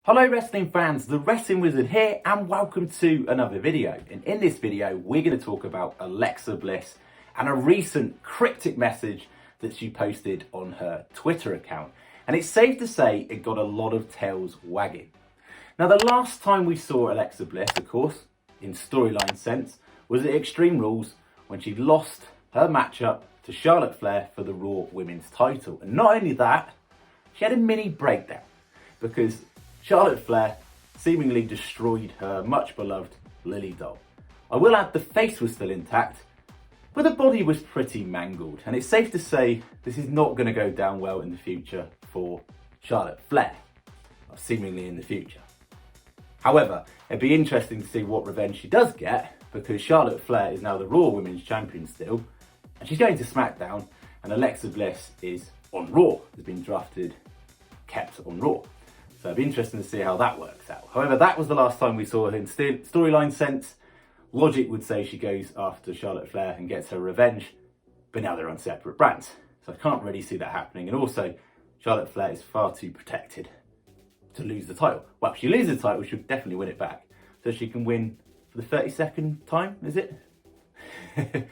Hello wrestling fans, the Wrestling Wizard here and welcome to another video. And in this video we're going to talk about Alexa Bliss and a recent cryptic message that she posted on her Twitter account. And it's safe to say it got a lot of tails wagging. Now the last time we saw Alexa Bliss, of course, in storyline sense, was at Extreme Rules when she lost her matchup to Charlotte Flair for the Raw Women's title. And not only that, she had a mini breakdown because Charlotte Flair seemingly destroyed her much beloved Lily doll. I will add the face was still intact, but the body was pretty mangled. And it's safe to say this is not going to go down well in the future for Charlotte Flair, or seemingly in the future. However, it'd be interesting to see what revenge she does get, because Charlotte Flair is now the Raw Women's Champion still, and she's going to SmackDown, and Alexa Bliss is on Raw, has been drafted, kept on Raw. So it'd be interesting to see how that works out. However, that was the last time we saw her in storyline sense. Logic would say she goes after Charlotte Flair and gets her revenge, but now they're on separate brands. So I can't really see that happening. And also, Charlotte Flair is far too protected to lose the title. Well, if she loses the title, she'll definitely win it back. So she can win for the 32nd time, is it?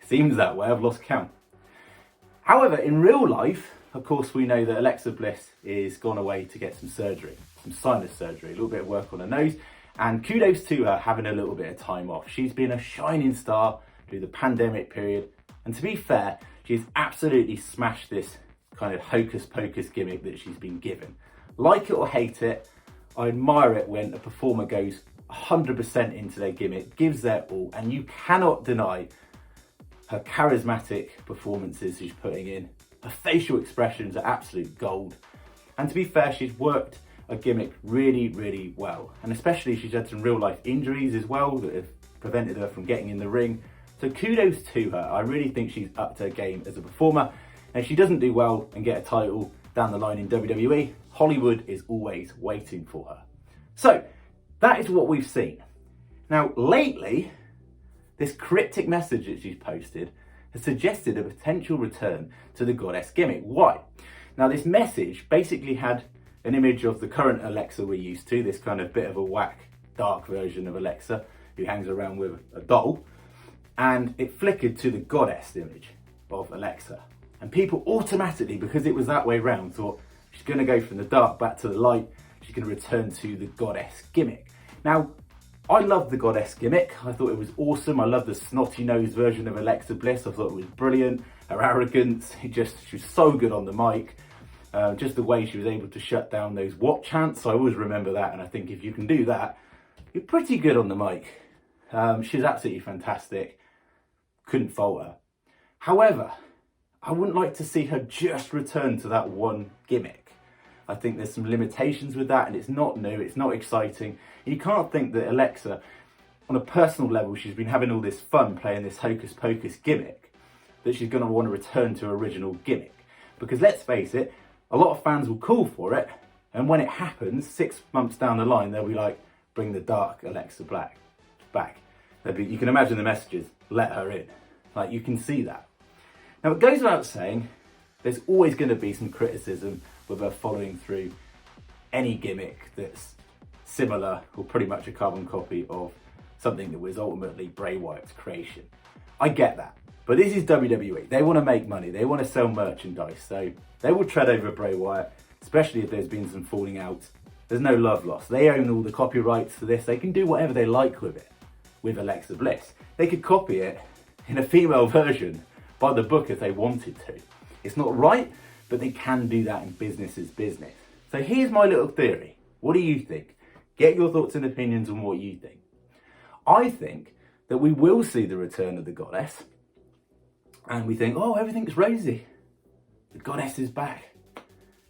Seems that way, I've lost count. However, in real life, of course, we know that Alexa Bliss is gone away to get some surgery, some sinus surgery, a little bit of work on her nose. And kudos to her having a little bit of time off. She's been a shining star through the pandemic period. And to be fair, she's absolutely smashed this kind of hocus pocus gimmick that she's been given. Like it or hate it, I admire it when a performer goes 100% into their gimmick, gives their all, and you cannot deny her charismatic performances she's putting in. Her facial expressions are absolute gold. And to be fair, she's worked a gimmick really, really well. And especially she's had some real life injuries as well that have prevented her from getting in the ring. So kudos to her. I really think she's up to her game as a performer. And if she doesn't do well and get a title down the line in WWE, Hollywood is always waiting for her. So that is what we've seen. Now lately, this cryptic message that she's posted has suggested a potential return to the goddess gimmick. Why? Now this message basically had an image of the current Alexa we're used to, this kind of bit of a whack, dark version of Alexa who hangs around with a doll, and it flickered to the goddess image of Alexa. And people automatically, because it was that way round, thought she's going to go from the dark back to the light, she's going to return to the goddess gimmick. Now, I love the goddess gimmick. I thought it was awesome. I love the snotty-nosed version of Alexa Bliss. I thought it was brilliant. Her arrogance, she was so good on the mic. Just the way she was able to shut down those what chants. I always remember that, and I think if you can do that, you're pretty good on the mic. She's absolutely fantastic. Couldn't fault her. However, I wouldn't like to see her just return to that one gimmick. I think there's some limitations with that, and it's not new, it's not exciting. You can't think that Alexa, on a personal level, she's been having all this fun playing this hocus pocus gimmick, that she's going to want to return to her original gimmick. Because let's face it, a lot of fans will call for it, and when it happens, 6 months down the line, they'll be like, bring the dark Alexa back. You can imagine the messages, let her in. Like, you can see that. Now, it goes without saying, there's always going to be some criticism with her following through any gimmick that's similar or pretty much a carbon copy of something that was ultimately Bray Wyatt's creation. I get that, but this is WWE. They want to make money, they want to sell merchandise, so they will tread over Bray Wyatt, especially if there's been some falling out. There's no love lost. They own all the copyrights for this. They can do whatever they like with it, with Alexa Bliss. They could copy it in a female version by the book if they wanted to. It's not right, but they can do that in business is business. So here's my little theory. What do you think? Get your thoughts and opinions on what you think. I think that we will see the return of the goddess, and we think, oh, everything's rosy. The goddess is back.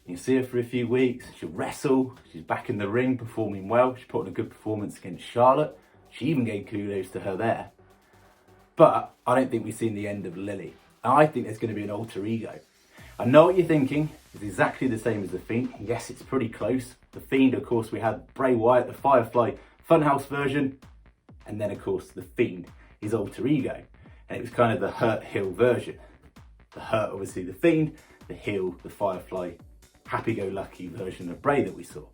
You see her for a few weeks, she'll wrestle, she's back in the ring performing well, she put on a good performance against Charlotte. She even gave kudos to her there. But I don't think we've seen the end of Lily. I think there's going to be an alter ego. I know what you're thinking. It's exactly the same as The Fiend. Yes, it's pretty close. The Fiend, of course, we had Bray Wyatt, the Firefly Funhouse version. And then, of course, The Fiend, his alter ego. And it was kind of the Hurt heel version. The Hurt, obviously, The Fiend. The heel, the Firefly, happy-go-lucky version of Bray that we saw.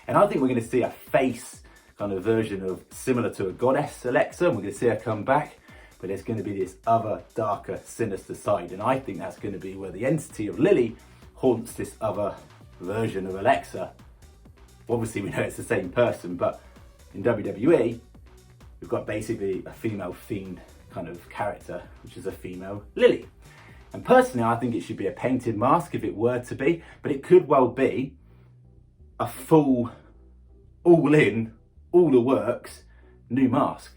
And I think we're going to see a face kind of version of similar to a goddess Alexa, and we're going to see her come back, but there's going to be this other darker, sinister side. And I think that's going to be where the entity of Lilly haunts this other version of Alexa. Obviously we know it's the same person, but in WWE, we've got basically a female themed kind of character, which is a female Lilly. And personally, I think it should be a painted mask if it were to be, but it could well be a full, all in, all the works, new mask.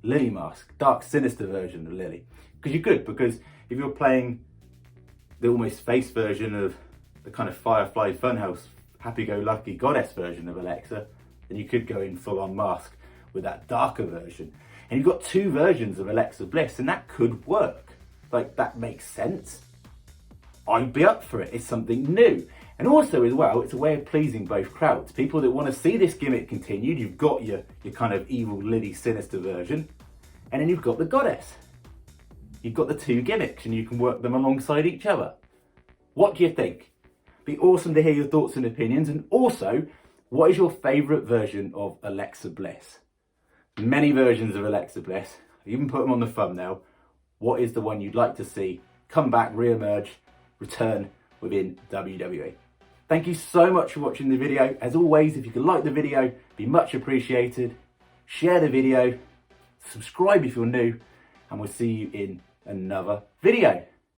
Lilly mask, dark, sinister version of Lilly. Because you could, because if you're playing the almost face version of the kind of Firefly Funhouse, happy-go-lucky goddess version of Alexa, then you could go in full-on mask with that darker version. And you've got two versions of Alexa Bliss, and that could work. Like, that makes sense. I'd be up for it. It's something new. And also, as well, it's a way of pleasing both crowds. People that want to see this gimmick continued, you've got your kind of evil, Lilly, sinister version, and then you've got the goddess. You've got the two gimmicks, and you can work them alongside each other. What do you think? Be awesome to hear your thoughts and opinions. And also, what is your favourite version of Alexa Bliss? Many versions of Alexa Bliss. I even put them on the thumbnail. What is the one you'd like to see come back, re-emerge, return within WWE? Thank you so much for watching the video. As always, if you could like the video, it'd be much appreciated. Share the video, subscribe if you're new, and we'll see you in another video.